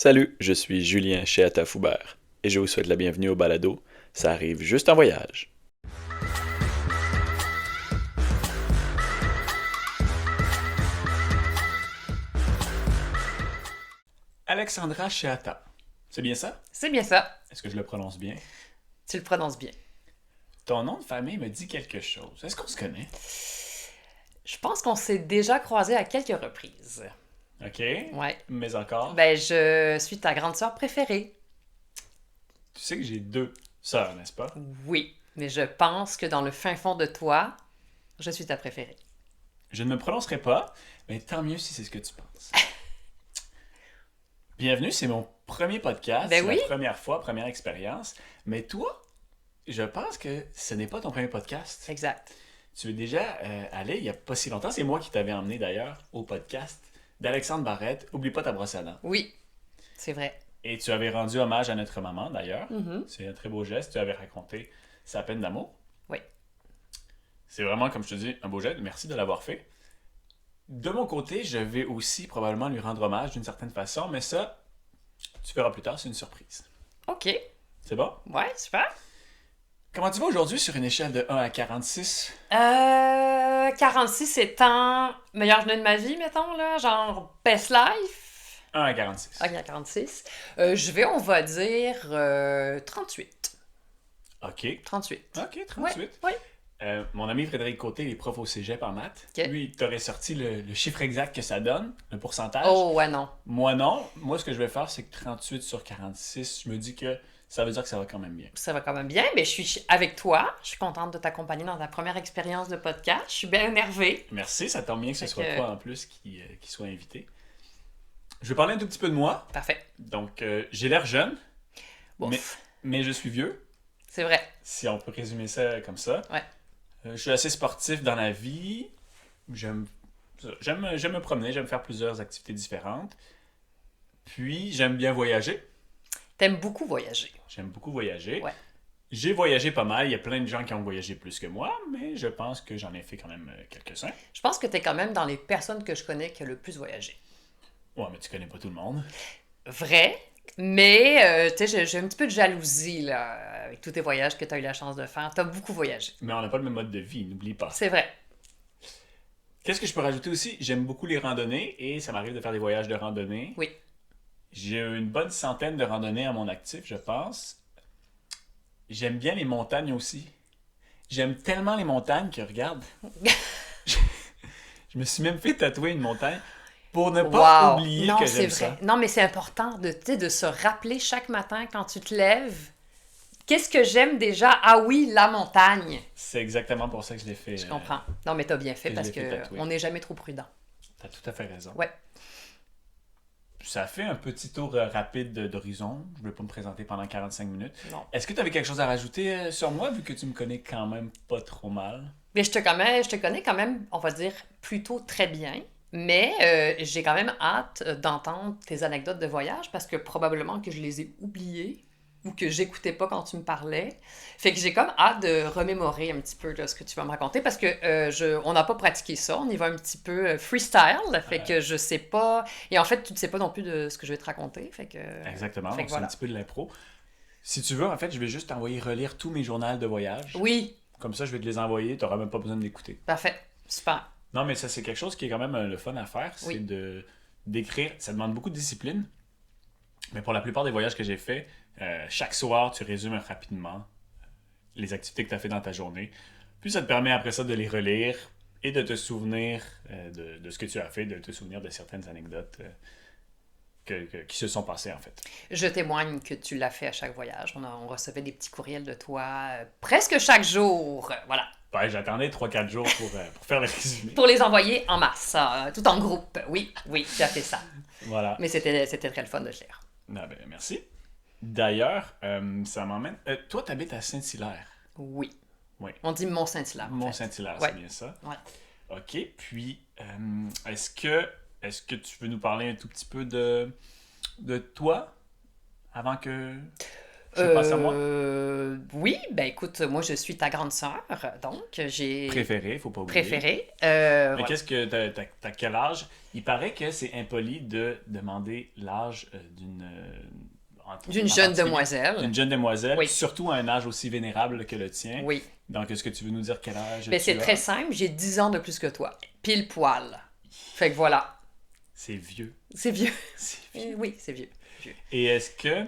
Salut, je suis Julien chez Atafoubert et je vous souhaite la bienvenue au balado. Ça arrive juste en voyage. Alexandra Sheata. C'est bien ça? C'est bien ça. Est-ce que je le prononce bien? Tu le prononces bien. Ton nom de famille me dit quelque chose. Est-ce qu'on se connaît? Je pense qu'on s'est déjà croisés à quelques reprises. OK. Ouais. Mais encore, Ben, je suis ta grande sœur préférée. tu sais que j'ai deux sœurs, n'est-ce pas? Oui. Mais je pense que dans le fin fond de toi, je suis ta préférée. Je ne me prononcerai pas, mais tant mieux si c'est ce que tu penses. Bienvenue, c'est mon premier podcast, Ben c'est oui. la première fois, première expérience. Mais toi, je pense que ce n'est pas ton premier podcast. Exact. Tu es déjà allé il n'y a pas si longtemps. C'est moi qui t'avais emmené d'ailleurs au podcast d'Alexandre Barrette. Oublie pas ta brosse à dents. Oui, c'est vrai. Et tu avais rendu hommage à notre maman d'ailleurs. Mhm. C'est un très beau geste. Tu avais raconté sa peine d'amour. Oui. C'est vraiment, comme je te dis, un beau geste. Merci de l'avoir fait. De mon côté, je vais aussi probablement lui rendre hommage d'une certaine façon, mais ça, tu verras plus tard, c'est une surprise. OK. C'est bon? Ouais, super. Comment tu vas aujourd'hui sur une échelle de 1 à 46? 46 étant meilleure journée de ma vie, mettons, là. Genre best life. 1 à 46. OK, 46. On va dire 38. OK. 38. OK, Ouais, 38. ouais. Mon ami Frédéric Côté, il est prof au cégep en maths. OK. Lui, il t'aurait sorti le chiffre exact que ça donne, le pourcentage. Oh, ouais, non. Moi, non. Moi, ce que je vais faire, c'est que 38 sur 46, je me dis que ça veut dire que ça va quand même bien. Ça va quand même bien, mais je suis avec toi. Je suis contente de t'accompagner dans ta première expérience de podcast. Je suis bien énervée. Merci, ça tombe bien que ce Fait soit que- toi en plus qui soit invité. Je vais parler un tout petit peu de moi. Parfait. Donc, j'ai l'air jeune, Bon, mais je suis vieux, c'est vrai. si on peut résumer ça comme ça. Ouais. Je suis assez sportif dans la vie. J'aime, j'aime me promener, j'aime faire plusieurs activités différentes. Puis, j'aime bien voyager. T'aimes beaucoup voyager. J'aime beaucoup voyager. Ouais. J'ai voyagé pas mal. Il y a plein de gens qui ont voyagé plus que moi, mais je pense que j'en ai fait quand même quelques-uns. Je pense que t'es quand même dans les personnes que je connais qui a le plus voyagé. Ouais, mais tu connais pas tout le monde. Vrai, mais tu sais, j'ai un petit peu de jalousie là, avec tous tes voyages que t'as eu la chance de faire. T'as beaucoup voyagé. Mais on n'a pas le même mode de vie, n'oublie pas. C'est vrai. Qu'est-ce que je peux rajouter aussi? J'aime beaucoup les randonnées et ça m'arrive de faire des voyages de randonnée. Oui. J'ai une bonne centaine de randonnées à mon actif, je pense. J'aime bien les montagnes aussi. J'aime tellement les montagnes que, regarde, je me suis même fait tatouer une montagne pour ne pas Wow. oublier Non, que c'est j'aime vrai. ça. Non, mais c'est important de, tu sais, de se rappeler chaque matin quand tu te lèves. Qu'est-ce que j'aime déjà? Ah oui, la montagne. C'est exactement pour ça que je l'ai fait. Je comprends. Non, mais t'as bien fait je parce l'ai fait que tatouer. on n'est jamais trop prudent. T'as tout à fait raison. Ouais. Ça fait un petit tour rapide d'horizon. Je ne vais pas me présenter pendant 45 minutes. Non. Est-ce que tu avais quelque chose à rajouter sur moi, vu que tu me connais quand même pas trop mal? Mais je te connais quand même, on va dire, plutôt très bien. Mais j'ai quand même hâte d'entendre tes anecdotes de voyage parce que probablement que je les ai oubliées ou que j'écoutais pas quand tu me parlais. Fait que j'ai comme hâte de remémorer un petit peu là, ce que tu vas me raconter parce que on n'a pas pratiqué ça. On y va un petit peu freestyle. Fait que je sais pas. Et en fait, tu ne sais pas non plus de ce que je vais te raconter. Fait que. Exactement, Fait donc que c'est un voilà. petit peu de l'impro. Si tu veux, en fait, je vais juste t'envoyer relire tous mes journaux de voyage. Oui, Comme ça, je vais te les envoyer, tu n'auras même pas besoin de l'écouter. parfait. Super. Non, mais ça, c'est quelque chose qui est quand même le fun à faire, c'est Oui. de d'écrire. Ça demande beaucoup de discipline, mais pour la plupart des voyages que j'ai faits, chaque soir, tu résumes rapidement les activités que tu as fait dans ta journée. Puis ça te permet après ça de les relire et de te souvenir de ce que tu as fait, de te souvenir de certaines anecdotes qui se sont passées en fait. Je témoigne que tu l'as fait à chaque voyage. On recevait des petits courriels de toi presque chaque jour. Voilà. Ouais, j'attendais 3-4 jours pour faire le résumé. Pour les envoyer en masse, tout en groupe. Oui, oui, tu as fait ça. Voilà. Mais c'était très le fun de le lire. Ah ben, merci. D'ailleurs, ça m'emmène. Toi, tu habites à Saint-Hilaire. Oui. Oui. On dit Mont-Saint-Hilaire. En fait. Mont-Saint-Hilaire, Ouais. c'est bien ça. Ouais. OK. Puis, est-ce que tu veux nous parler un tout petit peu de toi avant que. Je passe à moi. Oui, ben écoute, moi je suis ta grande sœur, donc j'ai Préféré, faut pas oublier. préféré. Mais Voilà. qu'est-ce que t'as quel âge? Il paraît que c'est impoli de demander l'âge D'une en jeune particulier demoiselle. d'une jeune demoiselle, Oui, surtout à un âge aussi vénérable que le tien. oui. Donc, est-ce que tu veux nous dire quel âge Ben c'est tu très as? simple, j'ai 10 ans de plus que toi. Pile poil. Fait que voilà. C'est vieux. C'est vieux. C'est vieux. Oui, c'est vieux. Vieux. Et est-ce que...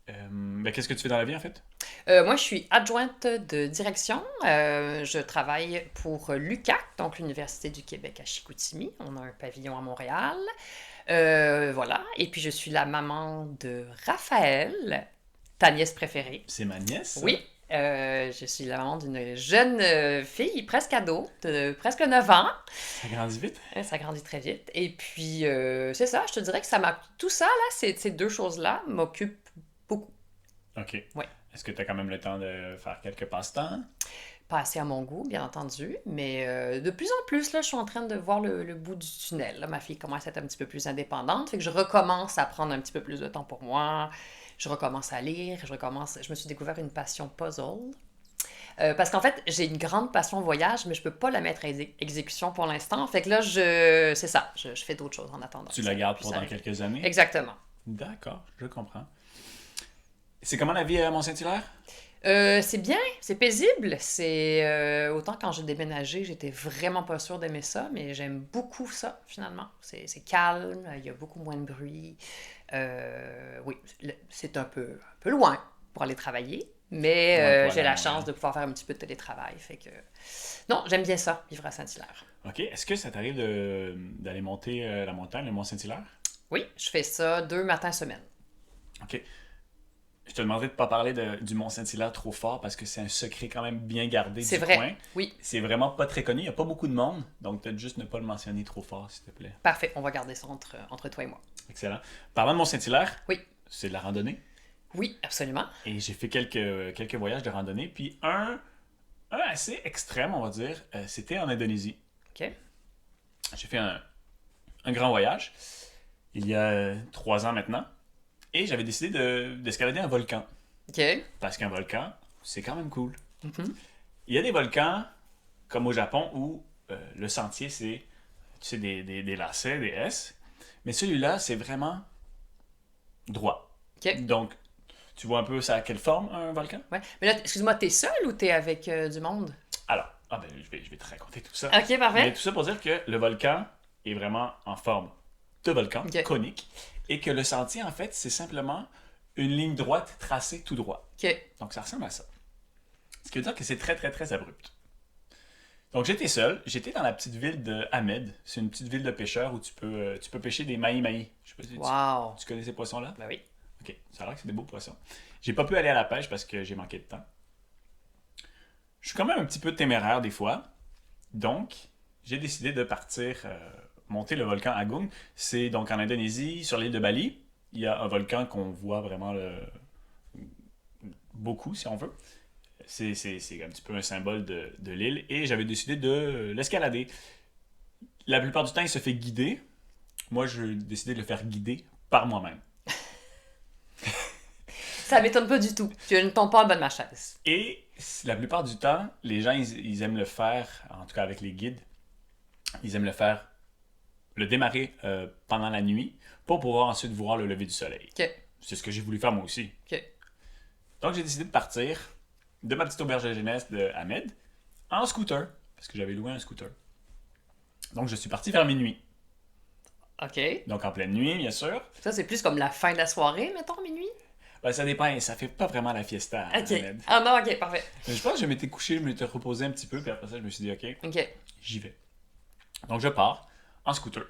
ben, qu'est-ce que tu fais dans la vie, en fait? Moi, je suis adjointe de direction. Je travaille pour l'UQAC, donc l'Université du Québec à Chicoutimi. On a un pavillon à Montréal. Voilà. Et puis, je suis la maman de Raphaël, ta nièce préférée. C'est ma nièce, ça? Oui. Je suis la maman d'une jeune fille, presque ado, de presque 9 ans. Ça grandit vite? Ça grandit très vite. Et puis, c'est ça, je te dirais que ça m'a... Tout ça, là, ces deux choses-là m'occupent beaucoup. OK. Ouais. Est-ce que tu as quand même le temps de faire quelques passe-temps? Pas assez à mon goût, bien entendu, mais de plus en plus, là, je suis en train de voir le bout du tunnel. Là, ma fille commence à être un petit peu plus indépendante, fait que je recommence à prendre un petit peu plus de temps pour moi. Je recommence à lire, je me suis découvert une passion puzzle. Parce qu'en fait, j'ai une grande passion voyage, mais je peux pas la mettre à exécution pour l'instant. Fait que là, c'est ça, je fais d'autres choses en attendant. Tu que la ça gardes puisse pour dans arriver. quelques années? Exactement. D'accord, je comprends. C'est comment la vie à Mont-Saint-Hilaire? C'est bien, c'est paisible. C'est autant quand j'ai déménagé, j'étais vraiment pas sûre d'aimer ça, mais j'aime beaucoup ça finalement. C'est calme, il y a beaucoup moins de bruit. Oui, c'est un peu loin pour aller travailler, mais Ouais, pour aller j'ai à la Montréal. chance de pouvoir faire un petit peu de télétravail, fait que non, j'aime bien ça, vivre à Saint-Hilaire. OK. Est-ce que ça t'arrive d'aller monter la montagne, le Mont-Saint-Hilaire? Oui, je fais ça 2 matins semaine. OK. Je te demanderais de ne pas parler du Mont-Saint-Hilaire trop fort parce que c'est un secret quand même bien gardé C'est du vrai, coin. oui, C'est vraiment pas très connu. Il n'y a pas beaucoup de monde. Donc, peut-être juste ne pas le mentionner trop fort, s'il te plaît. parfait, on va garder ça entre toi et moi. Excellent. Parlant de Mont-Saint-Hilaire, Oui, c'est de la randonnée. oui, absolument. Et j'ai fait quelques voyages de randonnée. Puis un assez extrême, on va dire, c'était en Indonésie. OK, J'ai fait un grand voyage il y a 3 ans maintenant. Et j'avais décidé d'escalader un volcan. OK. Parce qu'un volcan, c'est quand même cool. Mhm. Il y a des volcans, comme au Japon, où le sentier, c'est tu sais, des lacets, des S. Mais celui-là, c'est vraiment droit. OK. Donc, tu vois un peu ça à quelle forme, un volcan? Ouais. Mais là, excuse-moi, t'es seul ou t'es avec du monde? Alors, ben, je vais te raconter tout ça. Ok, Mais parfait. tout ça pour dire que le volcan est vraiment en forme de volcan, Ok. conique, et que le sentier, en fait, c'est simplement une ligne droite tracée tout droit. Ok. Donc, ça ressemble à ça. Ce qui veut dire que c'est très, très, très abrupt. Donc, j'étais seul. J'étais dans la petite ville de Hamed. C'est une petite ville de pêcheurs où tu peux pêcher des mahi-mahi. Je sais pas si Wow. tu connais ces poissons-là? Ben oui. Ok, ça a l'air que c'est des beaux poissons. J'ai pas pu aller à la pêche parce que j'ai manqué de temps. Je suis quand même un petit peu téméraire des fois. Donc, j'ai décidé de partir monter le volcan Agung. C'est donc en Indonésie, sur l'île de Bali. Il y a un volcan qu'on voit vraiment beaucoup, si on veut. C'est un petit peu un symbole de l'île. Et j'avais décidé de l'escalader. La plupart du temps, il se fait guider. Moi, j'ai décidé de le faire guider par moi-même. Ça m'étonne pas du tout. Tu ne tombes pas en bas de ma chaise. Et la plupart du temps, les gens, ils aiment le faire, en tout cas avec les guides, ils aiment le démarrer pendant la nuit pour pouvoir ensuite voir le lever du soleil. Ok. C'est ce que j'ai voulu faire moi aussi. Ok. Donc j'ai décidé de partir de ma petite auberge de jeunesse de Ahmed en scooter, parce que j'avais loué un scooter. Donc je suis parti vers minuit. Ok. Donc en pleine nuit, bien sûr. Ça, c'est plus comme la fin de la soirée, mettons, minuit? Ben, ça dépend, ça fait pas vraiment la fiesta à Ok. Ahmed. Ah non, ok, parfait. Mais je pense que je m'étais couché, je m'étais reposé un petit peu, puis après ça, je me suis dit, ok, Ok. j'y vais. Donc je pars en scooter.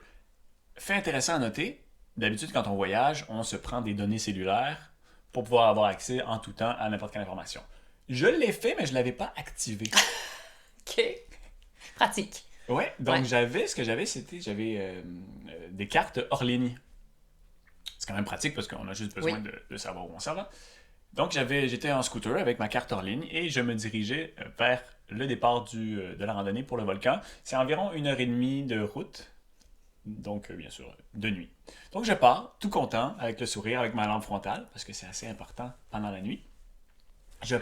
Fait intéressant à noter, d'habitude quand on voyage, on se prend des données cellulaires pour pouvoir avoir accès en tout temps à n'importe quelle information. Je l'ai fait, mais je ne l'avais pas activé. Ok. Pratique. Ouais, donc Ouais. ce que j'avais, j'avais des cartes hors ligne. C'est quand même pratique parce qu'on a juste besoin Oui. de savoir où on s'en va. Donc j'étais en scooter avec ma carte hors ligne et je me dirigeais vers le départ de la randonnée pour le volcan. C'est environ 1h30 de route. Donc, bien sûr, de nuit. Donc, je pars, tout content, avec le sourire, avec ma lampe frontale, parce que c'est assez important pendant la nuit. Je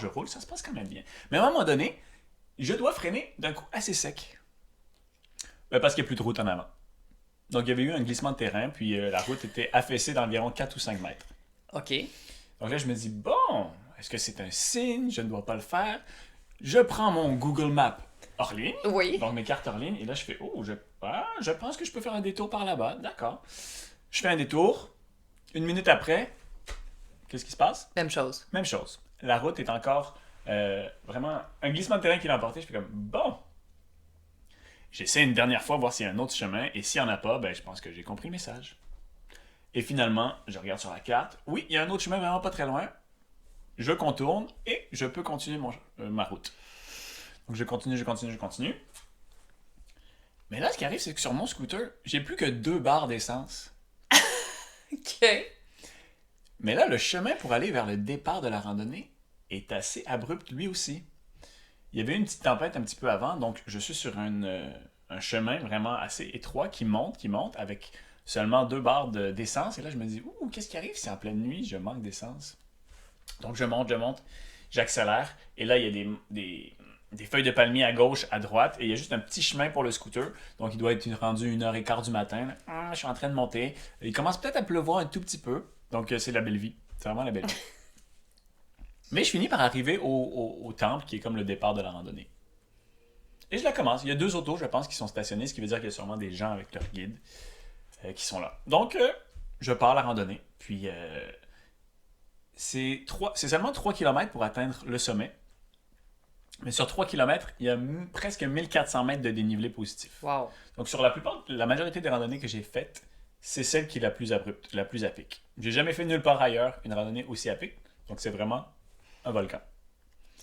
roule, ça se passe quand même bien. Mais à un moment donné, je dois freiner d'un coup assez sec. Parce qu'il n'y a plus de route en avant. Donc, il y avait eu un glissement de terrain, puis la route était affaissée d'environ 4 ou 5 mètres. OK. Donc là, je me dis, bon, est-ce que c'est un signe? Je ne dois pas le faire. Je prends mon Google Maps hors ligne, Oui. donc mes cartes hors ligne, et là, je fais, je pense que je peux faire un détour par là-bas. D'accord. Je fais un détour. Une minute après, qu'est-ce qui se passe? Même chose. Même chose. La route est encore vraiment un glissement de terrain qui l'a emporté. Je fais comme, bon, j'essaie une dernière fois voir s'il y a un autre chemin, et s'il n'y en a pas, ben, je pense que j'ai compris le message. Et finalement, je regarde sur la carte. Oui, il y a un autre chemin vraiment pas très loin. Je contourne et je peux continuer ma route. Donc je continue. Mais là, ce qui arrive, c'est que sur mon scooter, j'ai plus que 2 barres d'essence. OK. Mais là, le chemin pour aller vers le départ de la randonnée est assez abrupt lui aussi. Il y avait une petite tempête un petit peu avant, donc je suis sur un chemin vraiment assez étroit qui monte, avec seulement 2 barres d'essence. Et là, je me dis, ouh, qu'est-ce qui arrive si en pleine nuit, je manque d'essence? Donc je monte, j'accélère. Et là, il y a des feuilles de palmier à gauche, à droite. Et il y a juste un petit chemin pour le scooter. Donc il doit être rendu 1h15 du matin. Je suis en train de monter. Il commence peut-être à pleuvoir un tout petit peu. Donc c'est la belle vie. C'est vraiment la belle vie. Mais je finis par arriver au temple, qui est comme le départ de la randonnée. Et je la commence. Il y a 2 autos, je pense, qui sont stationnées, ce qui veut dire qu'il y a sûrement des gens avec leur guide qui sont là. Donc, je pars la randonnée. Puis, c'est seulement 3 km pour atteindre le sommet. Mais sur 3 km, il y a presque 1400 mètres de dénivelé positif. Wow. Donc, sur la majorité des randonnées que j'ai faites, c'est celle qui est la plus abrupte, la plus à pic. J'ai jamais fait nulle part ailleurs une randonnée aussi à pic. Donc, c'est vraiment un volcan.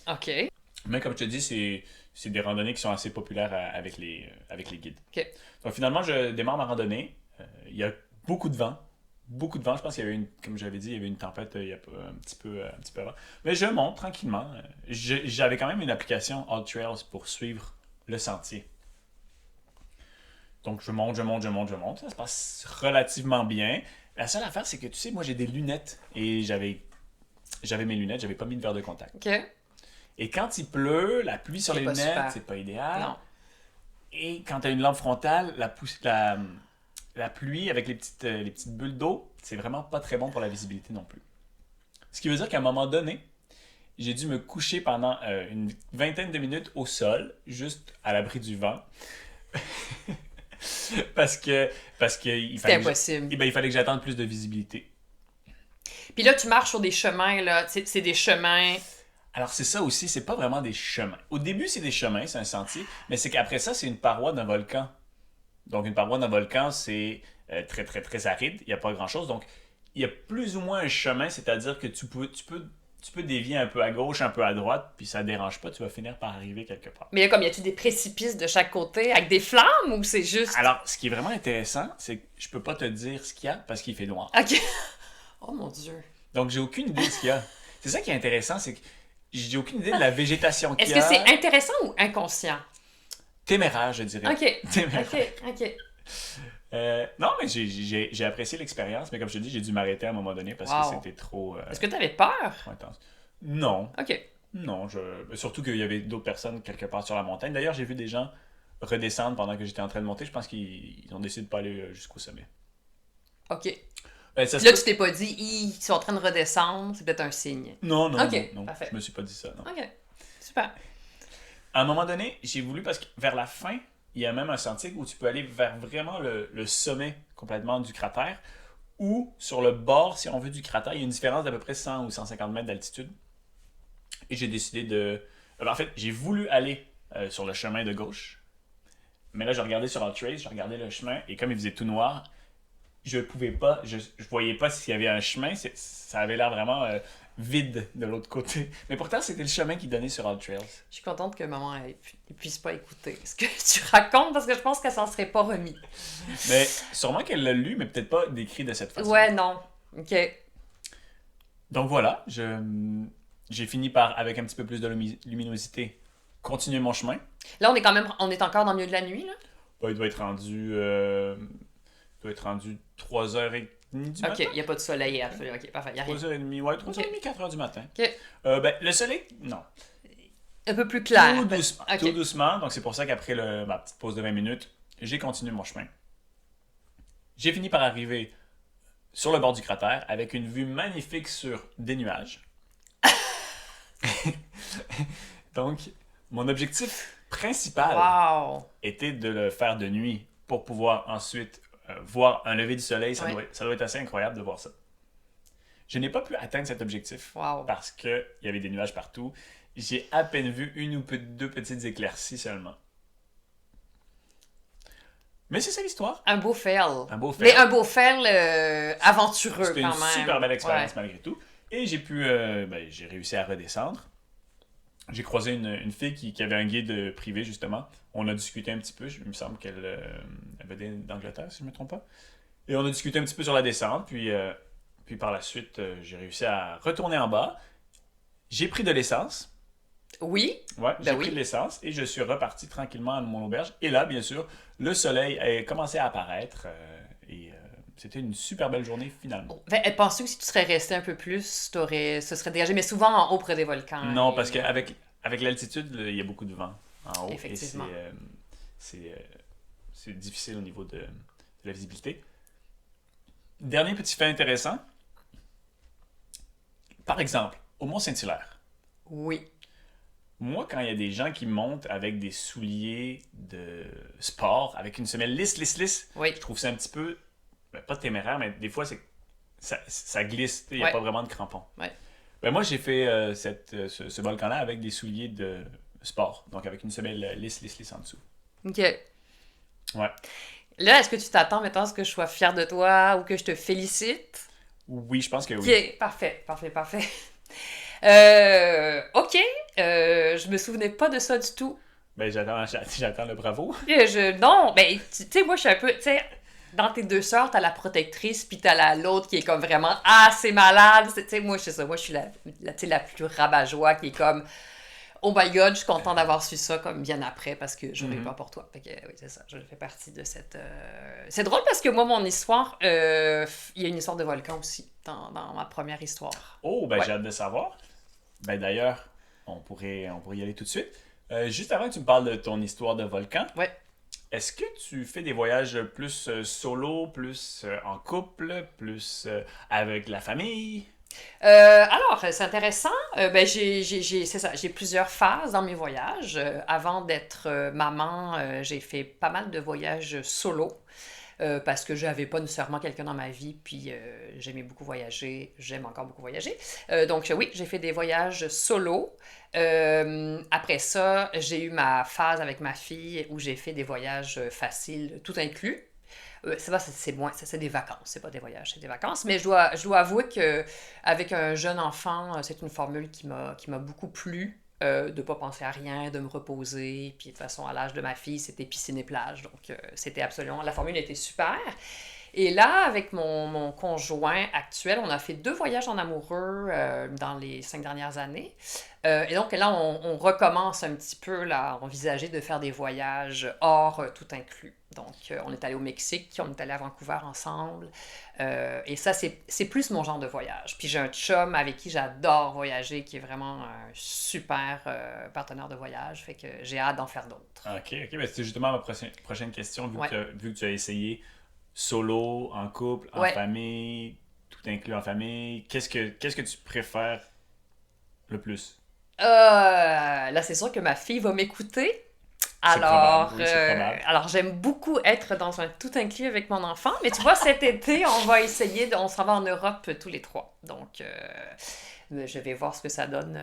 OK. Mais comme je te dis, c'est des randonnées qui sont assez populaires avec les guides. OK. Donc finalement, je démarre ma randonnée. Il y a beaucoup de vent. Beaucoup de vent. Je pense qu'il y avait comme j'avais dit, il y avait une tempête il y a un petit peu avant. Mais je monte tranquillement. J'avais quand même une application AllTrails pour suivre le sentier. Donc je monte. Ça se passe relativement bien. La seule affaire, c'est que tu sais, moi j'ai des lunettes et j'avais mes lunettes, j'avais pas mis de verre de contact. OK. Et quand il pleut, la pluie sur C'est les pas lunettes, super. c'est pas idéal. Non. Et quand tu as une lampe frontale, la pluie avec les petites bulles d'eau, c'est vraiment pas très bon pour la visibilité non plus. Ce qui veut dire qu'à un moment donné, j'ai dû me coucher pendant une vingtaine de minutes au sol, juste à l'abri du vent. parce que il C'était fallait impossible. il fallait que j'attende plus de visibilité. Puis là, tu marches sur des chemins, là. C'est des chemins. Alors c'est ça aussi, c'est pas vraiment des chemins. Au début, c'est des chemins, c'est un sentier, mais c'est qu'après ça, c'est une paroi d'un volcan. Donc une paroi d'un volcan, c'est très très très aride, il n'y a pas grand-chose. Donc il y a plus ou moins un chemin, c'est-à-dire que tu peux dévier un peu à gauche, un peu à droite, puis ça ne dérange pas, tu vas finir par arriver quelque part. Mais là, comme y a-tu des précipices de chaque côté avec des flammes ou c'est juste. Alors, ce qui est vraiment intéressant, c'est que je peux pas te dire ce qu'il y a parce qu'il fait noir. OK. Oh mon Dieu. Donc j'ai aucune idée de ce qu'il y a. C'est ça qui est intéressant, c'est que j'ai aucune idée de la végétation qu'il Est-ce y que a. c'est intéressant ou inconscient? Téméraire, je dirais. OK. Téméraire. OK. Non, mais j'ai apprécié l'expérience, mais comme je te dis, j'ai dû m'arrêter à un moment donné parce Wow. que c'était trop Est-ce que t'avais peur? intense. Non, OK. non, surtout qu'il y avait d'autres personnes quelque part sur la montagne. D'ailleurs, j'ai vu des gens redescendre pendant que j'étais en train de monter. Je pense qu'ils ont décidé de pas aller jusqu'au sommet. OK. Ça Puis se là, peut- tu t'es pas dit, ils sont en train de redescendre, c'est peut-être un signe. Non, non, Ok, non, parfait. je me suis pas dit ça, non. OK. Super. À un moment donné, j'ai voulu, parce que vers la fin, il y a même un sentier où tu peux aller vers vraiment le sommet complètement du cratère, ou sur le bord, si on veut, du cratère, il y a une différence d'à peu près 100 ou 150 mètres d'altitude. Et j'ai décidé de... En fait, j'ai voulu aller sur le chemin de gauche, mais là, j'ai regardé sur AllTrails, j'ai regardé le chemin, et comme il faisait tout noir, je pouvais pas, je voyais pas s'il y avait un chemin, ça avait l'air vraiment vide de l'autre côté. Mais pourtant, c'était le chemin qui donnait sur AllTrails. Je suis contente que maman ne puisse pas écouter ce que tu racontes parce que je pense qu'elle s'en serait pas remis. Mais sûrement qu'elle l'a lu, mais peut-être pas décrit de cette façon. Ouais, non. OK. Donc voilà, j'ai fini par, avec un petit peu plus de luminosité, continuer mon chemin. Là, on est encore dans le milieu de la nuit, là? il doit être rendu 3h30 du Ok, matin. il n'y a pas de soleil. Absolument. Ok, parfait. Il n'y a rien. 3h30, ouais, 3h30, 4h du matin. Ok. Ben, le soleil, non. Un peu plus clair. Tout doucement. Ok. Tout doucement. Donc, c'est pour ça qu'après ma petite pause de 20 minutes, j'ai continué mon chemin. J'ai fini par arriver sur le bord du cratère avec une vue magnifique sur des nuages. Donc, mon objectif principal Wow! était de le faire de nuit pour pouvoir ensuite voir un lever du soleil. Ça, Ouais. ça doit être assez incroyable de voir ça. Je n'ai pas pu atteindre cet objectif Wow! parce qu'il y avait des nuages partout. J'ai à peine vu une ou deux petites éclaircies seulement. Mais c'est ça l'histoire. Un beau fail. Un beau fail. Mais un beau fail aventureux C'était quand une même. super belle expérience Ouais. malgré tout. Et j'ai pu, j'ai réussi à redescendre. J'ai croisé une fille qui avait un guide privé justement. On a discuté un petit peu. Il me semble qu'elle elle venait d'Angleterre, si je ne me trompe pas. Et on a discuté un petit peu sur la descente. Puis par la suite, j'ai réussi à retourner en bas. J'ai pris de l'essence. Oui? Ouais, j'ai Ben pris oui. de l'essence et je suis reparti tranquillement à mon auberge. Et là, bien sûr, le soleil a commencé à apparaître. C'était une super belle journée finalement. Penses-tu que si tu serais resté un peu plus, ce serait dégagé, mais souvent en haut près des volcans. Non, et- parce qu'avec avec l'altitude, il y a beaucoup de vent en haut. Effectivement. Et c'est difficile au niveau de la visibilité. Dernier petit fait intéressant. Par exemple, au Mont-Saint-Hilaire. Oui. Moi, quand il y a des gens qui montent avec des souliers de sport, avec une semelle lisse, Oui. je trouve ça un petit peu, pas téméraire, mais des fois, ça glisse. Il n'y a Ouais. pas vraiment de crampons. Ouais. Ben, moi, j'ai fait ce volcan-là avec des souliers de sport, donc avec une semelle lisse en dessous. OK. Ouais. Là, est-ce que tu t'attends maintenant à ce que je sois fière de toi ou que je te félicite? Oui, je pense que oui. OK. Parfait. OK. Je me souvenais pas de ça du tout. Ben, j'attends le bravo. Non, ben, tu sais, moi, je suis un peu, tu sais, dans tes deux sœurs, t'as la protectrice, puis t'as l'autre qui est comme vraiment, ah, c'est malade. Tu sais, moi, c'est ça. Moi, je suis tu sais, la plus rabat-joie qui est comme, oh my god, je suis content d'avoir su ça comme bien après parce que j'aurais Mhm. pas pour toi. Fait que, oui, c'est ça. Je fais partie de cette. C'est drôle parce que moi, mon histoire, il y a une histoire de volcan aussi dans ma première histoire. Oh, ben Ouais. j'ai hâte de savoir. Ben d'ailleurs, on pourrait y aller tout de suite. Juste avant que tu me parles de ton histoire de volcan, Ouais. est-ce que tu fais des voyages plus solo, plus en couple, plus avec la famille? Alors, c'est intéressant. Ben, c'est ça, j'ai plusieurs phases dans mes voyages. Avant d'être maman, j'ai fait pas mal de voyages solo. Parce que j'avais pas nécessairement quelqu'un dans ma vie, puis j'aimais beaucoup voyager, j'aime encore beaucoup voyager. Donc oui, j'ai fait des voyages solo. Après ça, j'ai eu ma phase avec ma fille où j'ai fait des voyages faciles, tout inclus. C'est moins, c'est des vacances, c'est pas des voyages, c'est des vacances. Mais je dois avouer que avec un jeune enfant, c'est une formule qui m'a beaucoup plu. De pas penser à rien, de me reposer. Puis de toute façon, à l'âge de ma fille, c'était piscine et plage. Donc, c'était absolument... La formule était super. Et là, avec mon conjoint actuel, on a fait 2 voyages en amoureux dans les 5 dernières années. Et donc là, on recommence un petit peu là, à envisager de faire des voyages hors tout inclus. Donc, on est allé au Mexique, on est allé à Vancouver ensemble. Et ça, c'est plus mon genre de voyage. Puis j'ai un chum avec qui j'adore voyager, qui est vraiment un super partenaire de voyage. Fait que j'ai hâte d'en faire d'autres. Ok. Ben, c'était justement ma prochaine question, Ouais. vu que tu as essayé solo, en couple, en Ouais. famille, tout inclus en famille. Qu'est-ce que tu préfères le plus? Là, c'est sûr que ma fille va m'écouter. Alors, probable, oui, c'est probable. alors j'aime beaucoup être dans un tout inclus avec mon enfant, mais tu vois, cet été, on va essayer, on s'en va en Europe tous les 3. Donc, je vais voir ce que ça donne,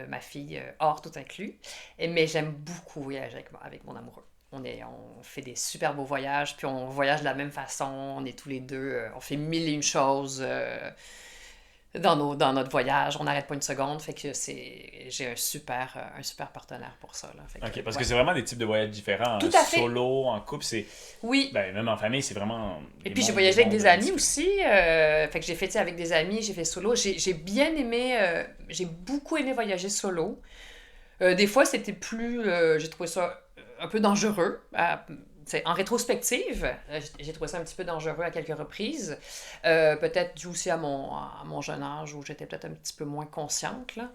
ma fille hors tout inclus. Mais j'aime beaucoup voyager avec mon amoureux. On fait des super beaux voyages, puis on voyage de la même façon, on est tous les deux, on fait mille et une choses. Dans notre voyage, on n'arrête pas une seconde, fait que j'ai un super partenaire pour ça. Là. Fait que, Ok, parce ouais. que c'est vraiment des types de voyages différents. Tout à fait. Solo, en couple, Oui, ben, même en famille, c'est vraiment. et des puis j'ai mondes- voyagé avec mondes des amis différents. aussi, fait que j'ai fait tu sais, avec des amis, j'ai fait solo. J'ai bien aimé, j'ai beaucoup aimé voyager solo. Des fois, c'était plus, j'ai trouvé ça un peu dangereux. En rétrospective, j'ai trouvé ça un petit peu dangereux à quelques reprises. Peut-être dû aussi à mon jeune âge où j'étais peut-être un petit peu moins consciente. Là.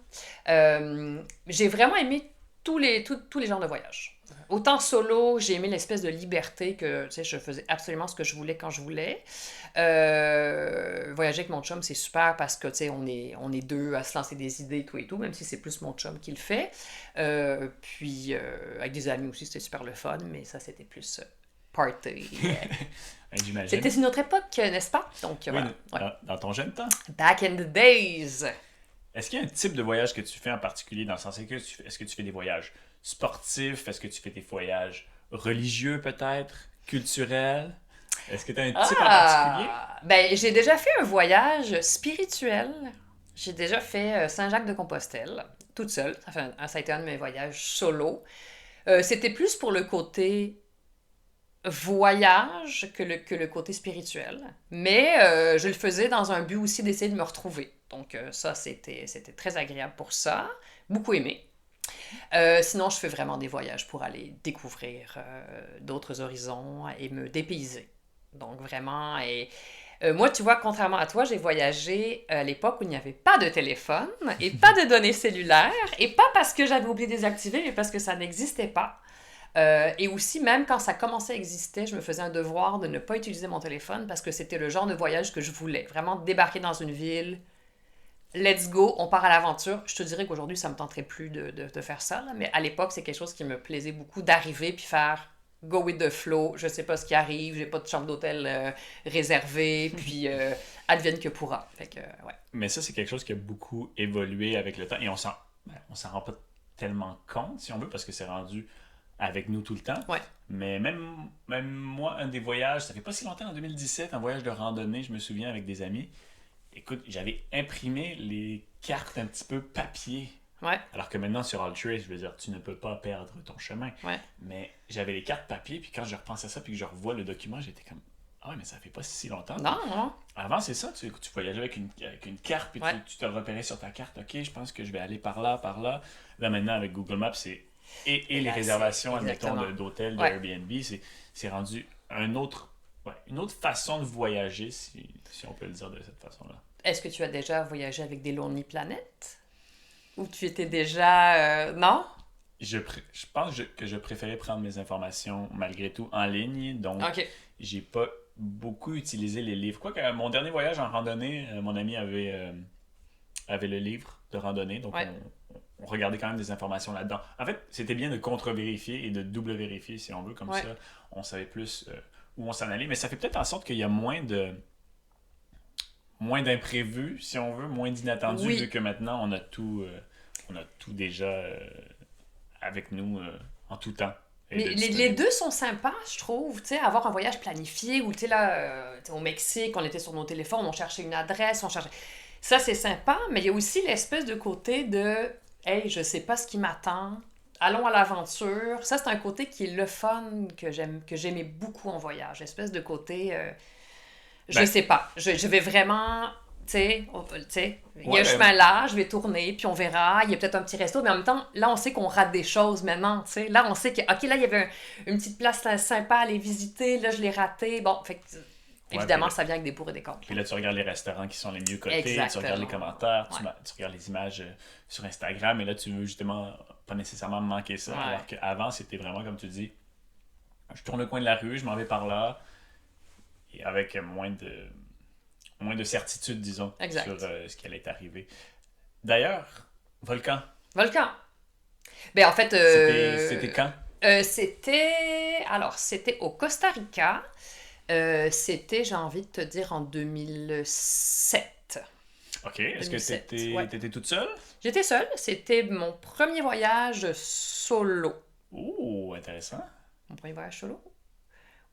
J'ai vraiment aimé tous les genres de voyages. Autant solo, j'ai aimé l'espèce de liberté que je faisais absolument ce que je voulais quand je voulais. Voyager avec mon chum, c'est super parce que on est deux à se lancer des idées tout et tout, même si c'est plus mon chum qui le fait. Puis avec des amis aussi, c'était super le fun, mais ça, c'était plus party. J'imagine. C'était une autre époque, n'est-ce pas? Donc, Oui, voilà. Ouais. dans ton jeune temps. Back in the days! Est-ce qu'il y a un type de voyage que tu fais en particulier dans le sens est-ce que tu fais des voyages sportifs? Est-ce que tu fais des voyages religieux peut-être? Culturels? Est-ce que tu as un type en particulier? Ben, j'ai déjà fait un voyage spirituel. J'ai déjà fait Saint-Jacques-de-Compostelle, toute seule. Ça a été un de mes voyages solo. C'était plus pour le côté voyage que le côté spirituel. Mais je le faisais dans un but aussi d'essayer de me retrouver. Donc ça, c'était très agréable pour ça. Beaucoup aimé. Sinon, je fais vraiment des voyages pour aller découvrir d'autres horizons et me dépayser. Donc vraiment, moi, tu vois, contrairement à toi, j'ai voyagé à l'époque où il n'y avait pas de téléphone et pas de données cellulaires, et pas parce que j'avais oublié de les activer, mais parce que ça n'existait pas. Et aussi, même quand ça commençait à exister, je me faisais un devoir de ne pas utiliser mon téléphone parce que c'était le genre de voyage que je voulais. Vraiment débarquer dans une ville, let's go, on part à l'aventure. Je te dirais qu'aujourd'hui, ça me tenterait plus de faire ça, là, mais à l'époque, c'est quelque chose qui me plaisait beaucoup d'arriver puis faire go with the flow. Je sais pas ce qui arrive, j'ai pas de chambre d'hôtel réservée, puis advienne que pourra. Fait que, ouais. Mais ça, c'est quelque chose qui a beaucoup évolué avec le temps et on s'en rend pas tellement compte, si on veut, parce que c'est rendu avec nous tout le temps. Ouais. Mais même moi, un des voyages, ça fait pas si longtemps, en 2017, un voyage de randonnée, je me souviens, avec des amis. Écoute, j'avais imprimé les cartes un petit peu papier. Ouais. Alors que maintenant, sur AllTrace, je veux dire, tu ne peux pas perdre ton chemin. Ouais. Mais j'avais les cartes papier, puis quand je repense à ça, puis que je revois le document, j'étais comme, ah ouais, mais ça fait pas si longtemps. Non, non. Avant, c'est ça, tu voyageais avec une carte, puis Ouais. tu te repérais sur ta carte, ok, je pense que je vais aller par là, par là. Là, maintenant, avec Google Maps, c'est. Et les là, réservations, c'est- admettons, exactement. d'hôtels, de Ouais. Airbnb, c'est rendu une autre façon de voyager, si on peut le dire de cette façon-là. Est-ce que tu as déjà voyagé avec des Lonely Planet? Ou tu étais déjà... Non? Je pense que je préférais prendre mes informations malgré tout en ligne, donc OK. j'ai pas beaucoup utilisé les livres. Quoique mon dernier voyage en randonnée, mon ami avait le livre de randonnée, donc Ouais. on regardait quand même des informations là-dedans. En fait, c'était bien de contre-vérifier et de double-vérifier si on veut, comme Ouais. ça on savait plus où on s'en allait, mais ça fait peut-être en sorte qu'il y a moins d'imprévus, si on veut, moins d'inattendus, Oui. vu que maintenant on a tout déjà avec nous en tout temps. Et Mais de les disponible. deux sont sympas, je trouve. Tu sais, avoir un voyage planifié où, tu sais, là, tu sais, au Mexique, on était sur nos téléphones, on cherchait une adresse, on cherchait... Ça, c'est sympa, mais il y a aussi l'espèce de côté de « Hey, je sais pas ce qui m'attend, allons à l'aventure ». Ça, c'est un côté qui est le fun que j'aimais beaucoup en voyage. Espèce de côté... je Ben- sais pas. Je vais vraiment... Tu sais, il y a Ouais, un ben- chemin là, je vais tourner, puis on verra. Il y a peut-être un petit resto, mais en même temps, là, on sait qu'on rate des choses maintenant, tu sais. Là, on sait que, OK, là, il y avait une petite place sympa à aller visiter. Là, je l'ai raté. Bon, fait que, évidemment, puis ça vient avec des pour et des contre. Puis là, tu regardes les restaurants qui sont les mieux cotés, tu Exactement. regardes les commentaires, Ouais. tu regardes les images sur Instagram, et là, tu veux justement pas nécessairement manquer ça. Ouais. Alors qu'avant, c'était vraiment, comme tu dis, je tourne le coin de la rue, je m'en vais par là, et avec moins de certitude, disons, Exact. sur ce qui allait arriver. D'ailleurs, Volcan, Volcan. Ben, en fait... c'était quand? C'était au Costa Rica. C'était, j'ai envie de te dire, en 2007. Ok, est-ce que 2007, t'étais ouais. t'étais toute seule? J'étais seule. C'était mon premier voyage solo. Ouh, intéressant. Mon premier voyage solo?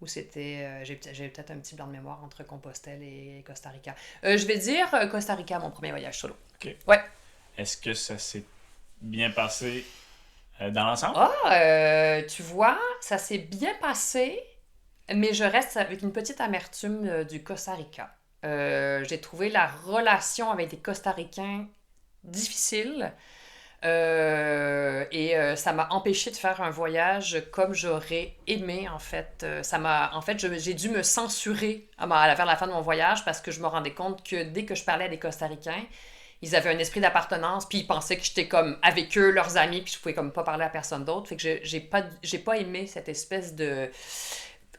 Ou c'était... j'ai peut-être un petit blanc de mémoire entre Compostelle et Costa Rica. Je vais dire Costa Rica, mon premier voyage solo. Ok. Ouais. Est-ce que ça s'est bien passé dans l'ensemble? Tu vois, ça s'est bien passé, mais je reste avec une petite amertume du Costa Rica. J'ai trouvé la relation avec les Costa-Ricains difficile. Ça m'a empêché de faire un voyage comme j'aurais aimé, en fait. J'ai dû me censurer vers la fin de mon voyage parce que je me rendais compte que dès que je parlais à des Costa-Ricains, ils avaient un esprit d'appartenance, puis ils pensaient que j'étais comme avec eux, leurs amis, puis je pouvais comme pas parler à personne d'autre. Fait que j'ai pas aimé cette espèce de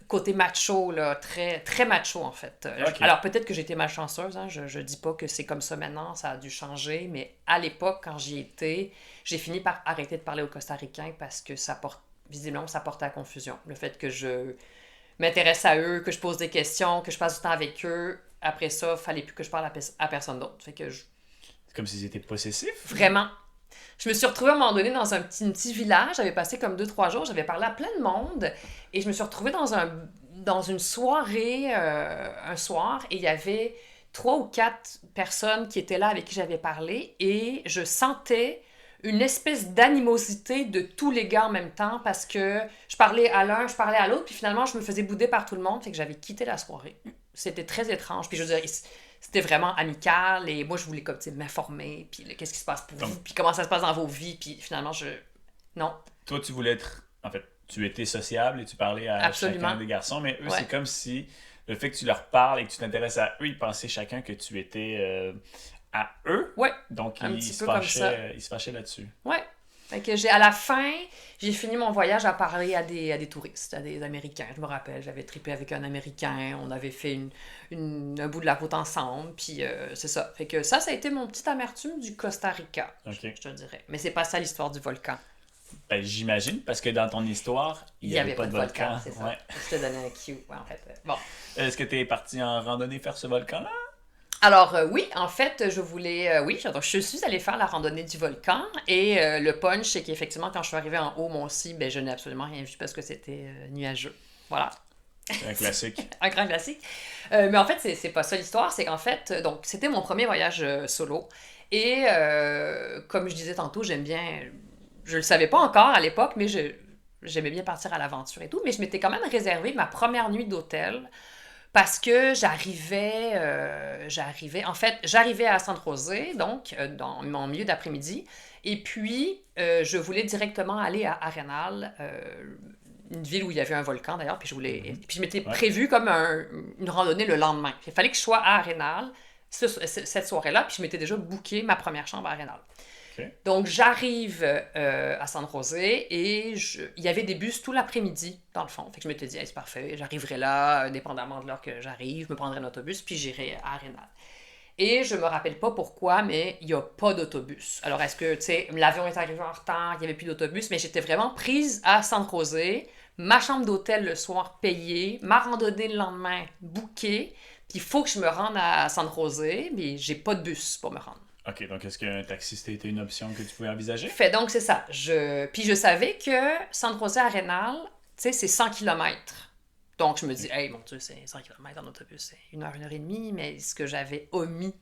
côté macho, là, très, très macho, en fait. Ok. Alors, peut-être que j'étais malchanceuse, hein, je dis pas que c'est comme ça maintenant, ça a dû changer, mais à l'époque, quand j'y étais, j'ai fini par arrêter de parler aux Costa-Ricains parce que visiblement, ça portait à confusion. Le fait que je m'intéresse à eux, que je pose des questions, que je passe du temps avec eux, après ça, il fallait plus que je parle à personne d'autre. Fait que C'est comme s'ils étaient possessifs. vraiment, je me suis retrouvée à un moment donné dans un petit village. J'avais passé comme 2 3 jours. J'avais parlé à plein de monde. Et je me suis retrouvée dans une soirée, un soir. Et il y avait 3 ou 4 personnes qui étaient là avec qui j'avais parlé. Et je sentais une espèce d'animosité de tous les gars en même temps. Parce que je parlais à l'un, je parlais à l'autre. Puis finalement, je me faisais bouder par tout le monde. Fait que j'avais quitté la soirée. C'était très étrange. Puis je veux dire, c'était vraiment amical et moi je voulais comme m'informer puis qu'est-ce qui se passe pour vous puis comment ça se passe dans vos vies puis finalement non. Toi, tu voulais être. En fait, tu étais sociable et tu parlais à Absolument. chacun des garçons, mais eux, Ouais. c'est comme si le fait que tu leur parles et que tu t'intéresses à eux, ils pensaient chacun que tu étais à eux. Ouais, Donc, un petit peu comme ça. ils se fâchaient là-dessus. Ouais. Fait que à la fin, j'ai fini mon voyage à parler à des touristes, à des Américains. Je me rappelle, j'avais trippé avec un Américain, on avait fait un bout de la route ensemble, puis c'est ça. Fait que ça a été mon petit amertume du Costa Rica, Ok. je te dirais. Mais c'est pas ça l'histoire du volcan. Ben, j'imagine, parce que dans ton histoire, il Il n'y n'y avait avait pas de volcan. c'est ça. Ouais. Je te donnais un cue, ouais, en fait. Bon. Est-ce que tu es parti en randonnée faire ce volcan-là? Alors oui, en fait, je voulais... oui, donc je suis allée faire la randonnée du volcan et le punch, c'est qu'effectivement, quand je suis arrivée en haut, moi aussi, ben, je n'ai absolument rien vu parce que c'était nuageux. Voilà. C'est un classique. Un grand classique. Mais en fait, c'est pas ça l'histoire, c'est qu'en fait, donc c'était mon premier voyage solo. Et comme je disais tantôt, j'aime bien... Je le savais pas encore à l'époque, mais j'aimais bien partir à l'aventure et tout. Mais je m'étais quand même réservé ma première nuit d'hôtel parce que j'arrivais à San José, donc dans mon milieu d'après-midi. Et puis, je voulais directement aller à Arenal, une ville où il y avait un volcan d'ailleurs. Puis je m'étais Ouais. prévu comme une randonnée le lendemain. Il fallait que je sois à Arenal cette soirée-là. Puis je m'étais déjà booké ma première chambre à Arenal. Ok. Donc, j'arrive à San José et il y avait des bus tout l'après-midi, dans le fond. Fait que je m'étais dit, hey, c'est parfait, j'arriverai là, dépendamment de l'heure que j'arrive, je me prendrai un autobus, puis j'irai à Arenal. Et je me rappelle pas pourquoi, mais il n'y a pas d'autobus. Alors, est-ce que, tu sais, l'avion est arrivé en retard, il n'y avait plus d'autobus, mais j'étais vraiment prise à San José, ma chambre d'hôtel le soir payée, ma randonnée le lendemain bookée, puis il faut que je me rende à San José, mais j'ai pas de bus pour me rendre. Ok, donc est-ce qu'un taxi c'était une option que tu pouvais envisager? Fait donc, c'est ça. Puis je savais que San José Arenal, tu sais, c'est 100 km. Donc, je me dis, hey, mon Dieu, c'est 100 km en autobus, c'est 1 heure et demie. Mais ce que j'avais omis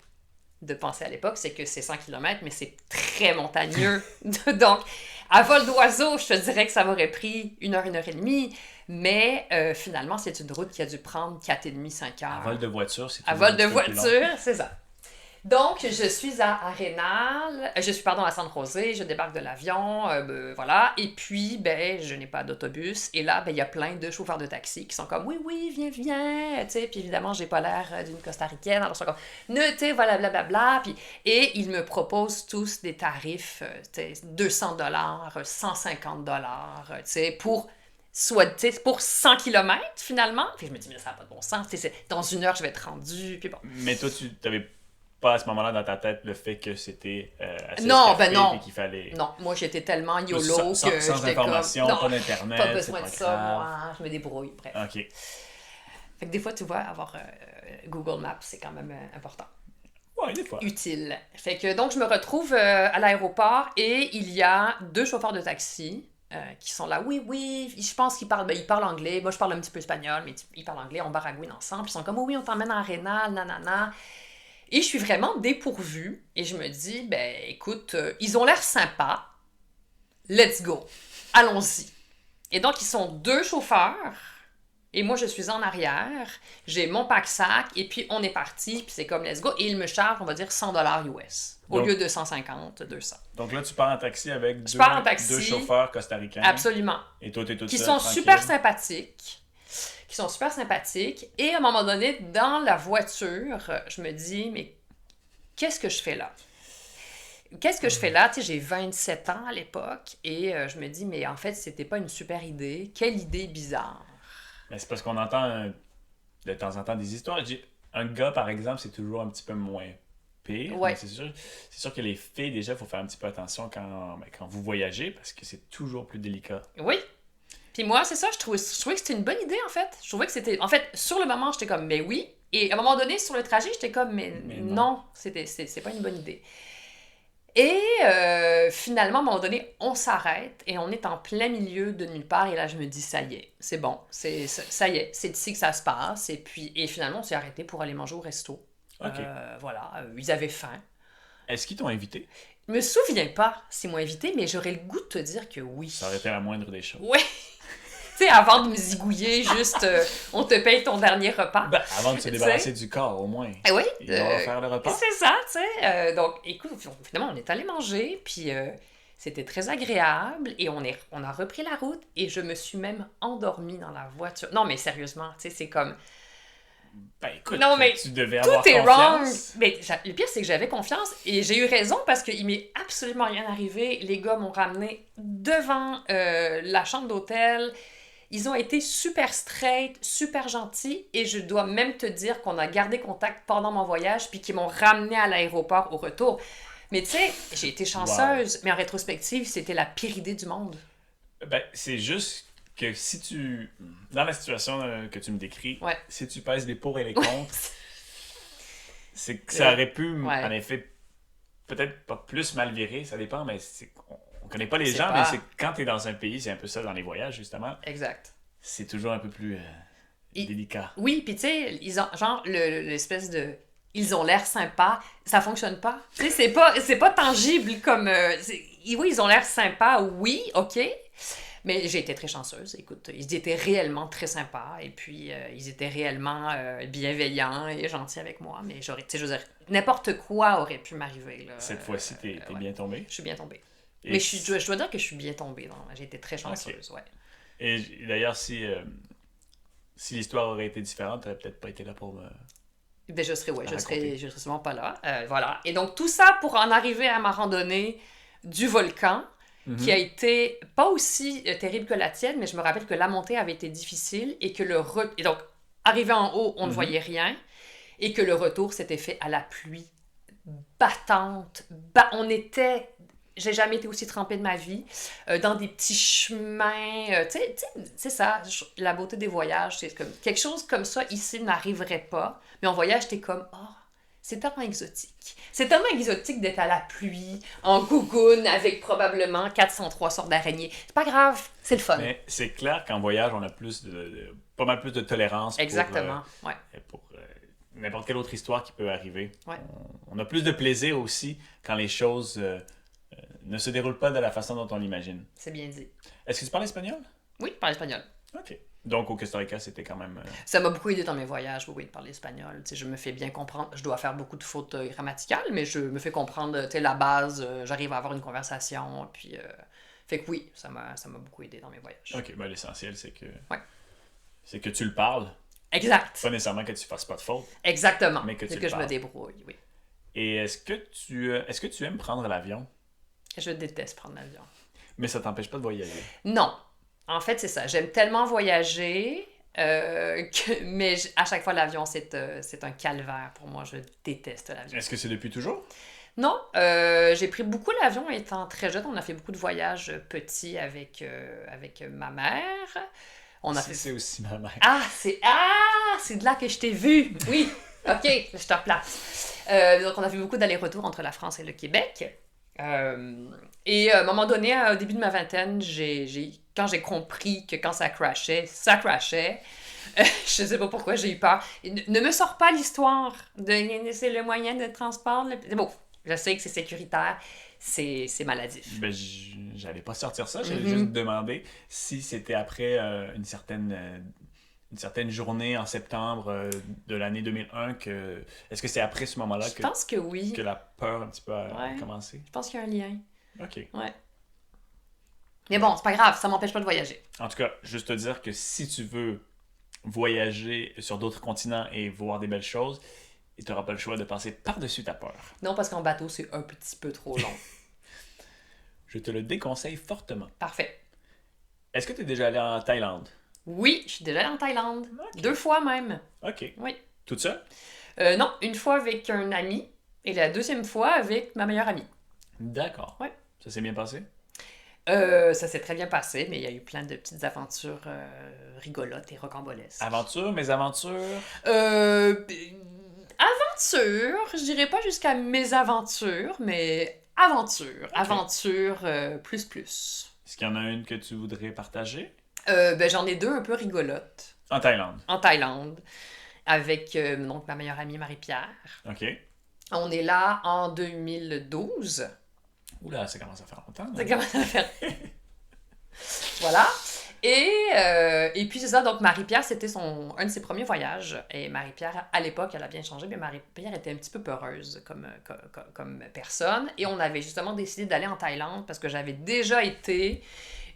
de penser à l'époque, c'est que c'est 100 km, mais c'est très montagneux. Donc, à vol d'oiseau, je te dirais que ça m'aurait pris 1 heure et demie. Mais finalement, c'est une route qui a dû prendre 4,5, 5 heures. À vol de voiture, c'est À toujours vol de un petit peu plus long. voiture, c'est ça. Donc, je suis à Arenal, à San José, je débarque de l'avion, voilà, et puis, ben, je n'ai pas d'autobus, et là, ben, il y a plein de chauffeurs de taxi qui sont comme, oui, oui, viens, viens, tu sais, puis évidemment, j'ai pas l'air d'une costaricaine, alors ils sont comme, tu sais, voilà, blablabla, puis, et ils me proposent tous des tarifs, tu sais, $200, $150, tu sais, pour 100 km finalement. Puis je me dis, mais ça n'a pas de bon sens. Dans 1 heure, je vais être rendu. Puis bon. Mais toi, tu n'avais pas à ce moment-là dans ta tête le fait que c'était assez Non, escarpé ben non. et qu'il fallait... Non, moi j'étais tellement YOLO Sans que j'étais information, comme, pas non, d'internet, pas c'est besoin pas de ça, grave. moi, je me débrouille, bref. Ok. Fait que des fois, tu vois, avoir Google Maps, c'est quand même important. Ouais, des fois. Utile. Fait que donc, je me retrouve à l'aéroport et il y a 2 chauffeurs de taxi qui sont là. Oui, oui, je pense qu'ils parlent, ils parlent anglais. Moi, je parle un petit peu espagnol, mais ils parlent anglais. On baragouine ensemble. Ils sont comme, oh, oui, on t'emmène à Arenal, nanana. Et je suis vraiment dépourvue. Et je me dis, ben, écoute, ils ont l'air sympas. Let's go. Allons-y. Et donc, ils sont 2 chauffeurs. Et moi, je suis en arrière, j'ai mon pack-sac, et puis on est parti, puis c'est comme let's go. Et il me charge, on va dire, 100 US, au Donc- lieu de 150, 200. Donc là, tu pars en taxi avec Je pars en taxi. deux chauffeurs costaricains. Absolument. Et toi, t'es toute Qui seule, sont tranquille. super sympathiques. Qui sont super sympathiques. Et à un moment donné, dans la voiture, je me dis, mais qu'est-ce que je fais là? Qu'est-ce que je fais là? Tu sais, j'ai 27 ans à l'époque et je me dis, mais en fait, c'était pas une super idée. Quelle idée bizarre. Mais c'est parce qu'on entend de temps en temps des histoires. Un gars, par exemple, c'est toujours un petit peu moins pire. Ouais. Mais c'est sûr que les filles, déjà, il faut faire un petit peu attention quand vous voyagez parce que c'est toujours plus délicat. Oui. Puis moi, c'est ça, je trouvais que c'était une bonne idée, en fait. Je trouvais que c'était... En fait, sur le moment, j'étais comme, mais oui. Et à un moment donné, sur le trajet, j'étais comme, mais non, c'est pas une bonne idée. Et finalement, à un moment donné, on s'arrête et on est en plein milieu de nulle part. Et là, je me dis, ça y est, c'est bon, ça y est, c'est ici que ça se passe. Et finalement, on s'est arrêté pour aller manger au resto. OK. Voilà, ils avaient faim. Est-ce qu'ils t'ont invité? Je me souviens pas s'ils m'ont invité, mais j'aurais le goût de te dire que oui. Ça aurait été la moindre des choses. Ouais. Tu sais, avant de me zigouiller, juste, on te paye ton dernier repas. Ben, avant de se Tu débarrasser sais. du corps, au moins. Eh oui. Ils vont faire le repas. C'est ça, tu sais. Donc, écoute, finalement, on est allé manger, puis c'était très agréable, et on a repris la route, et je me suis même endormie dans la voiture. Non, mais sérieusement, tu sais, c'est comme... Ben écoute, Non, mais tu devais avoir Tout est wrong! confiance. Mais le pire, c'est que j'avais confiance, et j'ai eu raison, parce qu'il m'est absolument rien arrivé. Les gars m'ont ramené devant la chambre d'hôtel. Ils ont été super straight, super gentils, et je dois même te dire qu'on a gardé contact pendant mon voyage, puis qu'ils m'ont ramené à l'aéroport au retour. Mais tu sais, j'ai été chanceuse, mais en rétrospective, c'était la pire idée du monde. Ben, c'est juste que si tu... Dans la situation que tu me décris, Ouais. si tu pèses les pour et les contre, c'est que ça aurait pu, Ouais. en effet, peut-être pas plus mal virer, ça dépend, mais on connaît pas les C'est gens, pas- mais c'est quand t'es dans un pays, c'est un peu ça dans les voyages, justement, Exact. c'est toujours un peu plus Et- délicat. Oui, puis tu sais, ils ont genre l'espèce de ils ont l'air sympas, ça fonctionne pas. Tu sais, c'est pas tangible comme oui, ils ont l'air sympas, oui, OK. Mais j'ai été très chanceuse. Écoute, ils étaient réellement très sympas et puis ils étaient réellement bienveillants et gentils avec moi, mais tu sais, je veux dire, n'importe quoi aurait pu m'arriver là. Cette fois-ci, t'es ouais. bien tombé. Je suis bien tombée. Et Mais je dois dire que je suis bien tombée. J'ai été très chanceuse, ouais. Et d'ailleurs, si l'histoire aurait été différente, t'aurais peut-être pas été là pour me... Ben, je serais raconter. sûrement pas là. Voilà. Et donc, tout ça pour en arriver à ma randonnée du volcan, qui a été pas aussi terrible que la tienne, mais je me rappelle que la montée avait été difficile et que et donc, arrivé en haut, on ne voyait rien, et que le retour s'était fait à la pluie battante. J'ai jamais été aussi trempée de ma vie, dans des petits chemins. Tu sais, c'est ça, la beauté des voyages. C'est comme quelque chose comme ça ici n'arriverait pas. Mais en voyage, t'es comme, oh, c'est tellement exotique. C'est tellement exotique d'être à la pluie, en gougoune, avec probablement 403 sortes d'araignées. C'est pas grave, c'est le fun. Mais c'est clair qu'en voyage, on a pas mal plus de tolérance Exactement, ouais. pour n'importe quelle autre histoire qui peut arriver. Ouais. On a plus de plaisir aussi quand les choses ne se déroulent pas de la façon dont on l'imagine. C'est bien dit. Est-ce que tu parles espagnol? Oui, je parle espagnol. OK. Donc au Costa Rica, c'était quand même... Ça m'a beaucoup aidé dans mes voyages, oui, de parler espagnol. Tu sais, je me fais bien comprendre. Je dois faire beaucoup de fautes grammaticales, mais je me fais comprendre, tu sais, la base. J'arrive à avoir une conversation, puis... Fait que oui, ça m'a beaucoup aidé dans mes voyages. OK, ben l'essentiel, c'est que... Ouais. C'est que tu le parles. Exact. Pas nécessairement que tu fasses pas de faute. Exactement. Mais que tu C'est le que je me parles. débrouille, oui. Et est-ce que tu aimes prendre l'avion? Je déteste prendre l'avion. Mais ça t'empêche pas de voyager. Non. En fait, c'est ça. J'aime tellement voyager, mais à chaque fois, l'avion, c'est un calvaire pour moi. Je déteste l'avion. Est-ce que c'est depuis toujours? Non, j'ai pris beaucoup l'avion étant très jeune. On a fait beaucoup de voyages petits avec ma mère. On a fait... C'est aussi ma mère. C'est de là que je t'ai vu. Oui, ok, je te replace. Donc, on a fait beaucoup d'allers-retours entre la France et le Québec. Et à un moment donné, au début de ma vingtaine, quand j'ai compris que quand ça crashait, ça crashait. Je sais pas pourquoi j'ai eu peur. Ne me sors pas l'histoire de c'est le moyen de transport. Bon, je sais que c'est sécuritaire, c'est maladif. Ben, j'allais pas sortir ça, j'allais juste demander si c'était après une une certaine journée en septembre de l'année 2001 que... Est-ce que c'est après ce moment-là Je pense que oui. que la peur un petit peu a Ouais. commencé? Je pense qu'il y a un lien. OK. Ouais. Mais bon, c'est pas grave, ça m'empêche pas de voyager. En tout cas, juste te dire que si tu veux voyager sur d'autres continents et voir des belles choses, tu n'auras pas le choix de passer par-dessus ta peur. Non, parce qu'en bateau, c'est un petit peu trop long. Je te le déconseille fortement. Parfait. Est-ce que tu es déjà allé en Thaïlande? Oui, je suis déjà allée en Thaïlande. Ok. 2 fois même. OK. Oui. Toute seule? Non, une fois avec un ami et la deuxième fois avec ma meilleure amie. D'accord. Ouais. Ça s'est bien passé? Ça s'est très bien passé, mais il y a eu plein de petites aventures rigolotes et rocambolesques. Aventure, mes aventures? Aventure, je dirais pas jusqu'à mésaventures, mais aventure. Aventure plus. Est-ce qu'il y en a une que tu voudrais partager? J'en ai 2 un peu rigolotes. En Thaïlande. En Thaïlande, avec donc, ma meilleure amie Marie-Pierre. OK. On est là en 2012. Oula, ça commence à faire longtemps. Ça commence à faire. Voilà. Et puis c'est ça, donc Marie-Pierre, c'était un de ses premiers voyages. Et Marie-Pierre, à l'époque, elle a bien changé, mais Marie-Pierre était un petit peu peureuse comme personne. Et on avait justement décidé d'aller en Thaïlande parce que j'avais déjà été.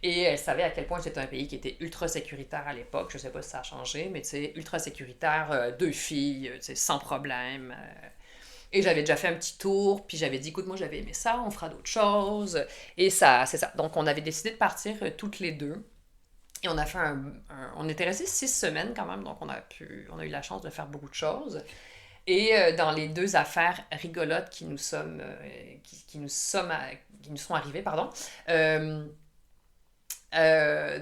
Et elle savait à quel point c'était un pays qui était ultra sécuritaire à l'époque. Je sais pas si ça a changé, mais tu sais, ultra sécuritaire, 2 filles, tu sais, sans problème. Et j'avais déjà fait un petit tour, puis j'avais dit, écoute, moi j'avais aimé ça, on fera d'autres choses. Et ça, c'est ça. Donc on avait décidé de partir toutes les 2. Et on a fait on était restés 6 semaines quand même, donc on a eu la chance de faire beaucoup de choses. Et dans les 2 affaires rigolotes qui nous sont arrivées, pardon.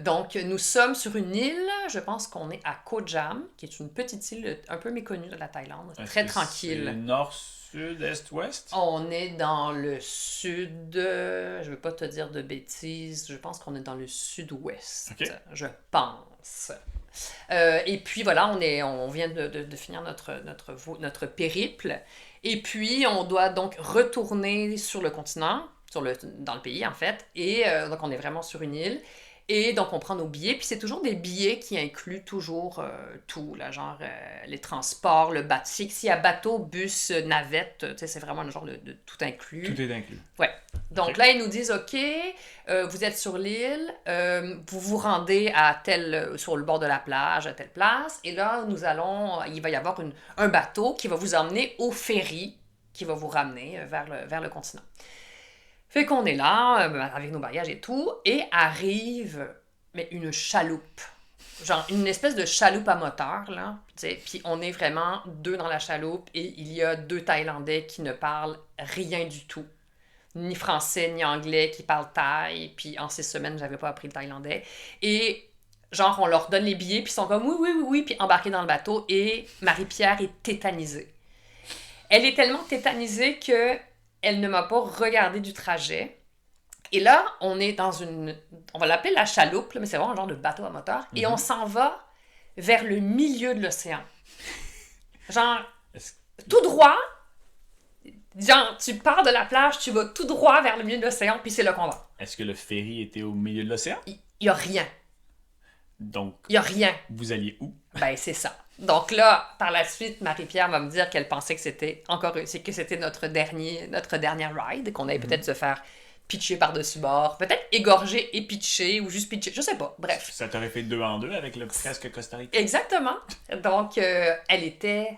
Donc, nous sommes sur une île, je pense qu'on est à Koh Jam, qui est une petite île un peu méconnue de la Thaïlande, très tranquille. C'est nord, sud, est, ouest? On est dans le sud, je veux pas te dire de bêtises, je pense qu'on est dans le sud-ouest, Ok. je pense. Et puis voilà, on vient de finir notre périple, et puis on doit donc retourner sur le continent, dans le pays en fait, et donc on est vraiment sur une île. Et donc, on prend nos billets, puis c'est toujours des billets qui incluent toujours tout, là, genre les transports, le bateau. S'il y a bateau, bus, navette, tu sais, c'est vraiment un genre de tout inclus. Tout est inclus. Ouais. Donc Ok. là, ils nous disent, OK, vous êtes sur l'île, vous vous rendez sur le bord de la plage, à telle place, et là, il va y avoir un bateau qui va vous emmener au ferry, qui va vous ramener vers le continent. Fait qu'on est là, avec nos bagages et tout, et arrive une chaloupe. Genre une espèce de chaloupe à moteur, là. Puis on est vraiment 2 dans la chaloupe, et il y a 2 Thaïlandais qui ne parlent rien du tout. Ni français, ni anglais, qui parlent thaï. Puis en 6 semaines, j'avais pas appris le thaïlandais. Et genre, on leur donne les billets, puis ils sont comme oui, puis embarqués dans le bateau, et Marie-Pierre est tétanisée. Elle est tellement tétanisée que elle ne m'a pas regardé du trajet. Et là, on est dans on va l'appeler la chaloupe, mais c'est vraiment un genre de bateau à moteur. Et on s'en va vers le milieu de l'océan. Genre, tout droit. Genre, tu pars de la plage, tu vas tout droit vers le milieu de l'océan, puis c'est là qu'on va. Est-ce que le ferry était au milieu de l'océan? Il y a rien. Donc, Il y a rien. vous alliez où? Ben, c'est ça. Donc là, par la suite, Marie-Pierre va me dire qu'elle pensait que c'était notre dernière ride, qu'on allait peut-être se faire pitcher par-dessus bord, peut-être égorger et pitcher, ou juste pitcher, je sais pas, bref. Ça t'aurait fait 2 en 2 avec le presque Costa Rica? Exactement. Donc, elle était...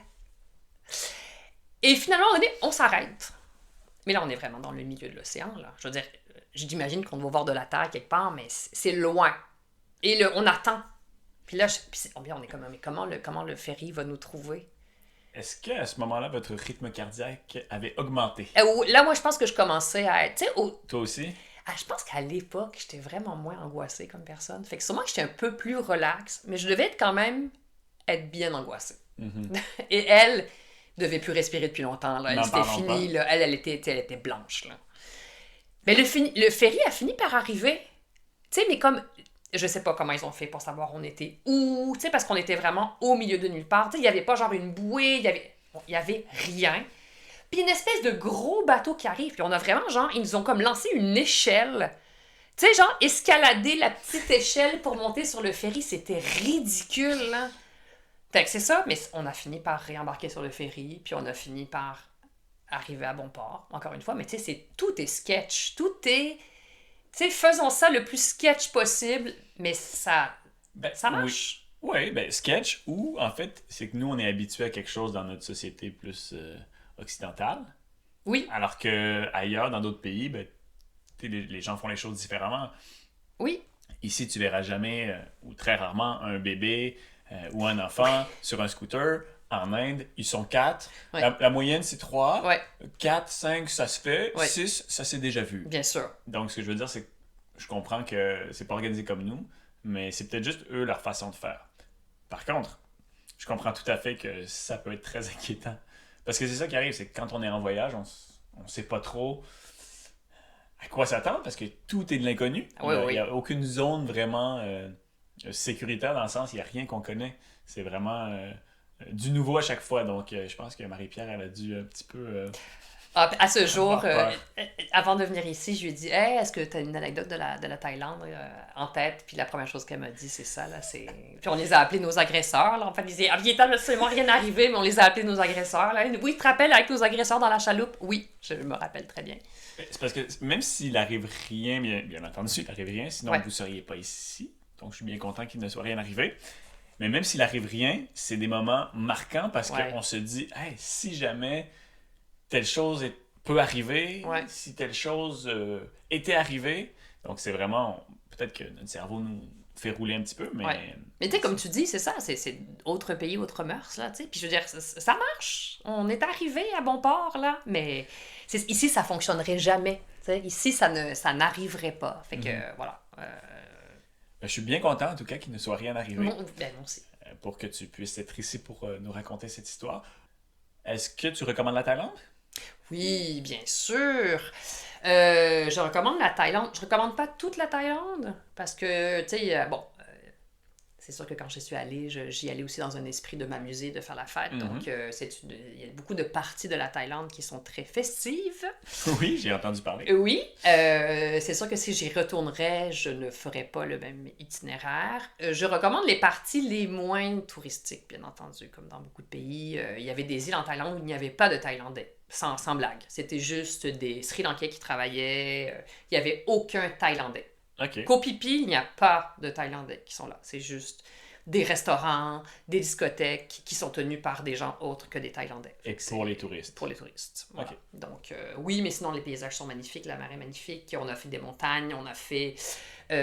Et finalement, on s'arrête. Mais là, on est vraiment dans le milieu de l'océan, là. Je veux dire, j'imagine qu'on doit voir de la terre quelque part, mais c'est loin. Et on attend. Puis là, on est comme, mais comment le ferry va nous trouver? Est-ce qu'à ce moment-là, votre rythme cardiaque avait augmenté? Là, moi, je pense que je commençais à être... Tu sais, Toi aussi? je pense qu'à l'époque, j'étais vraiment moins angoissée comme personne. Fait que sûrement que j'étais un peu plus relax, mais je devais quand même être bien angoissée. Et elle devait plus respirer depuis longtemps. Là. C'était fini. Là. Elle était blanche. Là. Mais le ferry a fini par arriver. Tu sais, mais comme... Je sais pas comment ils ont fait pour savoir on était où, tu sais, parce qu'on était vraiment au milieu de nulle part. Tu sais, il y avait pas genre une bouée, il y avait rien. Puis une espèce de gros bateau qui arrive, puis on a vraiment genre, ils nous ont comme lancé une échelle. Tu sais, genre, escalader la petite échelle pour monter sur le ferry, c'était ridicule, là. Fait que c'est ça, mais on a fini par réembarquer sur le ferry, puis on a fini par arriver à bon port, encore une fois. Mais tu sais, tout est sketch, tout est... Tu sais, faisons ça le plus sketch possible, mais ça Oui. marche. Oui, ben sketch ou en fait, c'est que nous, on est habitué à quelque chose dans notre société plus occidentale, Oui, alors que ailleurs, dans d'autres pays, ben, les gens font les choses différemment. oui, Ici, tu verras jamais ou très rarement un bébé ou un enfant sur un scooter. En Inde, ils sont 4. Ouais. La moyenne, c'est 3. ouais, 4, 5, ça se fait. Ouais. 6, ça s'est déjà vu. bien sûr. Donc, ce que je veux dire, c'est que je comprends que c'est pas organisé comme nous, mais c'est peut-être juste eux, leur façon de faire. Par contre, je comprends tout à fait que ça peut être très inquiétant. Parce que c'est ça qui arrive, c'est que quand on est en voyage, on sait pas trop à quoi s'attendre parce que tout est de l'inconnu. Oui, Il oui. n'y a aucune zone vraiment sécuritaire dans le sens, il n'y a rien qu'on connaît. C'est vraiment du nouveau à chaque fois. Donc, je pense que Marie-Pierre, elle a dû un petit peu... Ah, à ce jour, Avoir peur. avant de venir ici, je lui ai dit hey, est-ce que tu as une anecdote de la Thaïlande en tête? Puis la première chose qu'elle m'a dit, c'est ça. Là, c'est... Puis on les a appelés nos agresseurs. Là. En fait, il est absolument rien arrivé, mais on les a appelés nos agresseurs. Là. Oui, tu te rappelles avec nos agresseurs dans la chaloupe? Oui, je me rappelle très bien. C'est parce que même s'il arrive rien, bien entendu, il arrive rien, sinon Ouais. vous ne seriez pas ici. Donc, je suis bien content qu'il ne soit rien arrivé. Mais même s'il arrive rien, c'est des moments marquants parce Ouais. qu'on se dit, hey, si jamais telle chose peut arriver, Ouais. si telle chose était arrivée. Donc, c'est vraiment, peut-être que notre cerveau nous fait rouler un petit peu, mais... Ouais. Mais tu sais, comme tu dis, c'est ça, c'est autre pays, autre mœurs, là, tu sais. Puis je veux dire, ça marche. On est arrivé à bon port, là, mais ici, ça fonctionnerait jamais. Tu sais. Ici, ça n'arriverait pas. Fait que, voilà. Je suis bien content, en tout cas, qu'il ne soit rien arrivé Moi aussi. pour que tu puisses être ici pour nous raconter cette histoire. Est-ce que tu recommandes la Thaïlande? Oui, bien sûr. Je recommande la Thaïlande. Je recommande pas toute la Thaïlande parce que, tu sais, bon, c'est sûr que quand je suis allée, j'y allais aussi dans un esprit de m'amuser, de faire la fête. Donc, il y a beaucoup de parties de la Thaïlande qui sont très festives. Oui, j'ai entendu parler. Oui, c'est sûr que si j'y retournerais, je ne ferais pas le même itinéraire. Je recommande les parties les moins touristiques, bien entendu, comme dans beaucoup de pays. Il y avait des îles en Thaïlande où il n'y avait pas de Thaïlandais, sans blague. C'était juste des Sri Lankais qui travaillaient. Il n'y avait aucun Thaïlandais. OK. Qu'au Pipi, il n'y a pas de Thaïlandais qui sont là. C'est juste des restaurants, des discothèques qui sont tenus par des gens autres que des Thaïlandais. Et pour les touristes. Pour les touristes. Voilà. OK. Donc, oui, mais sinon, les paysages sont magnifiques, la mer est magnifique. On a fait des montagnes, on a fait on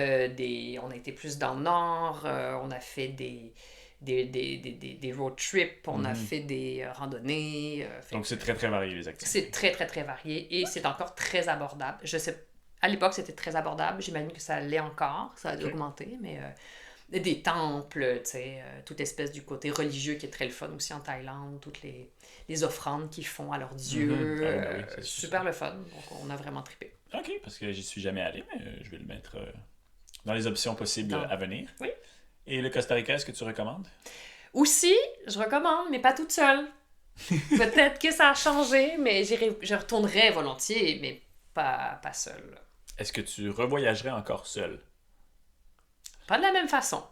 a été plus dans le nord, on a fait des road trips, on a fait des randonnées. Donc, c'est très, très varié, les activités. C'est très, très, très varié et c'est encore très abordable. Je sais, à l'époque, c'était très abordable. J'imagine que ça l'est encore, ça a dû augmenter, mais des temples, tu sais, toute espèce du côté religieux qui est très le fun aussi en Thaïlande, toutes les offrandes qu'ils font à leurs dieux. Ah, oui, c'est super le fun. Donc, on a vraiment trippé. OK, parce que j'y suis jamais allé, mais je vais le mettre dans les options possibles à venir. Oui. Et le Costa Rica, est-ce que tu recommandes? Aussi, je recommande, mais pas toute seule. Peut-être que ça a changé, mais je retournerai volontiers, mais pas seule. Est-ce que tu revoyagerais encore seul? Pas de la même façon.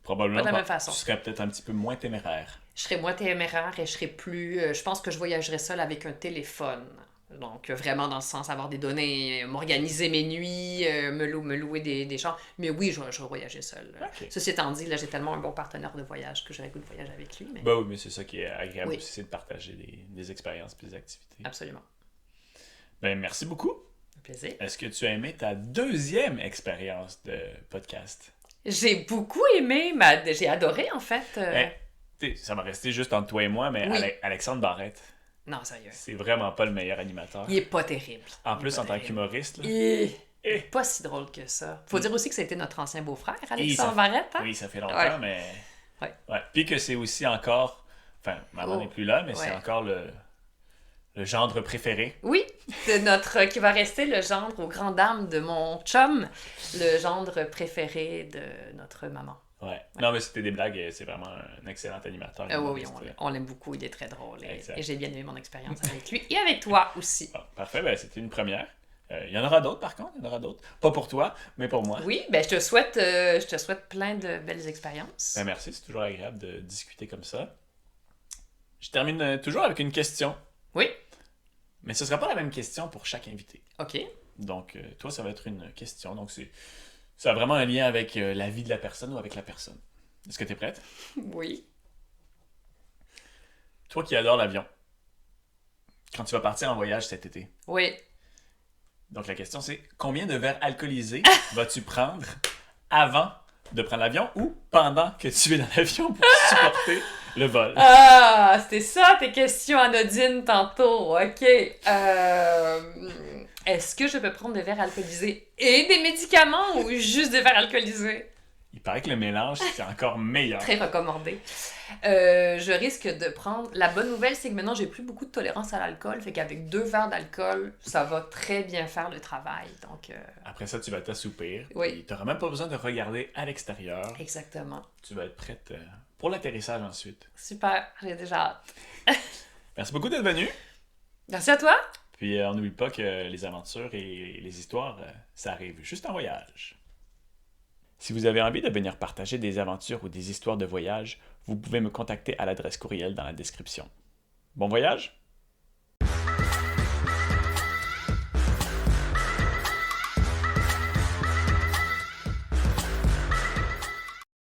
Probablement Pas de la pas. même façon. Tu serais peut-être un petit peu moins téméraire. Je serais moins téméraire et je serais plus... je pense que je voyagerais seule avec un téléphone. Donc, vraiment dans le sens avoir des données, m'organiser mes nuits, me louer des chambres. Mais oui, je voyageais seule. Ok. Ceci étant dit, là, j'ai tellement un bon partenaire de voyage que j'aurais le goût de voyager avec lui. Mais... Ben oui, mais c'est ça qui est agréable Oui. aussi, c'est de partager des expériences et des activités. Absolument. Ben merci beaucoup. Un plaisir. Est-ce que tu as aimé ta deuxième expérience de podcast? J'ai beaucoup aimé, j'ai adoré en fait. Ça va rester juste entre toi et moi, mais Oui. Alexandre Barrette, Non, sérieux. c'est vraiment pas le meilleur animateur. Il est pas terrible. En Il est plus, pas en tant terrible. qu'humoriste, là. Il Eh. est pas si drôle que ça. Faut dire aussi que ça a été notre ancien beau-frère, ça- Alexandre Barrette. Hein? Oui, ça fait longtemps, Ouais. mais... Ouais. Ouais. Puis que c'est aussi encore... Enfin, maman Oh. n'est plus là, mais c'est Ouais. encore le gendre préféré. Oui, qui va rester le gendre aux grandes dames de mon chum, le gendre préféré de notre maman. Ouais. Non, mais c'était des blagues, et c'est vraiment un excellent animateur. Oui, humoriste. on l'aime beaucoup, il est très drôle. Exact. Et j'ai bien aimé mon expérience avec lui et avec toi aussi. Bon, parfait, ben, c'était une première. Il y en aura d'autres, par contre. Il y en aura d'autres. Pas pour toi, mais pour moi. Oui, ben je te souhaite plein de belles expériences. Ben, merci, c'est toujours agréable de discuter comme ça. Je termine toujours avec une question. Oui, Mais ce ne sera pas la même question pour chaque invité. ok. Donc, toi, ça va être une question. Donc, ça a vraiment un lien avec la vie de la personne ou avec la personne. Est-ce que tu es prête? Oui. Toi qui adores l'avion, quand tu vas partir en voyage cet été, Oui. donc la question c'est combien de verres alcoolisés vas-tu prendre avant de prendre l'avion ou pendant que tu es dans l'avion pour supporter le vol? Ah, c'était ça tes questions anodines tantôt. Ok. Est-ce que je peux prendre des verres alcoolisés et des médicaments ou juste des verres alcoolisés? Il paraît que le mélange c'est encore meilleur. Très recommandé. Je risque de prendre. La bonne nouvelle, c'est que maintenant, j'ai plus beaucoup de tolérance à l'alcool. Fait qu'avec 2 verres d'alcool, ça va très bien faire le travail. Donc, Après ça, tu vas t'assoupir. Oui. Tu n'auras même pas besoin de regarder à l'extérieur. exactement. Tu vas être prête pour l'atterrissage ensuite. Super, j'ai déjà hâte. Merci beaucoup d'être venu. Merci à toi. Puis on n'oublie pas que les aventures et les histoires, ça arrive juste en voyage. Si vous avez envie de venir partager des aventures ou des histoires de voyage, vous pouvez me contacter à l'adresse courriel dans la description. Bon voyage!